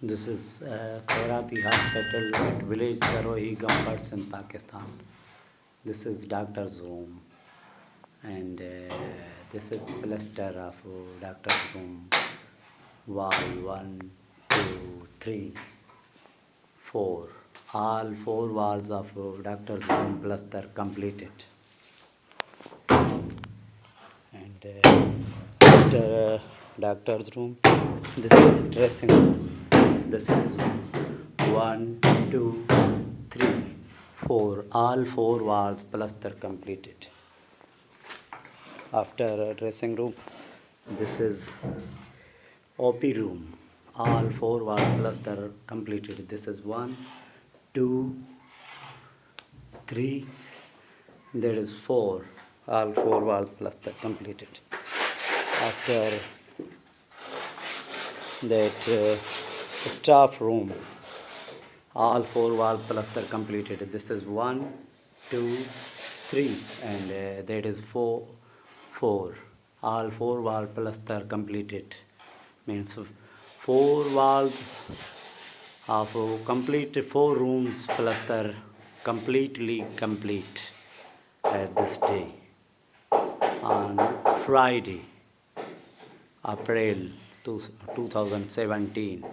This is Khairati Hospital at village Sirohey SINDH Pakistan. This is doctor's room, and this is plaster of doctor's room. Wall 1, 2, 3, 4. All 4 walls of doctor's room plaster completed. And after doctor's room, this is dressing room. This is 1, 2, 3, 4. All 4 walls plaster completed. After dressing room, this is OP room. All 4 walls plaster completed. This is 1, 2, 3. There is 4. All 4 walls plaster completed. After that, staff room, all 4 walls plaster completed. This is 1, 2, 3, and that is 4. All 4 wall plaster completed. Means 4 walls of complete 4 rooms plaster completely complete at this day on Friday, April 2017.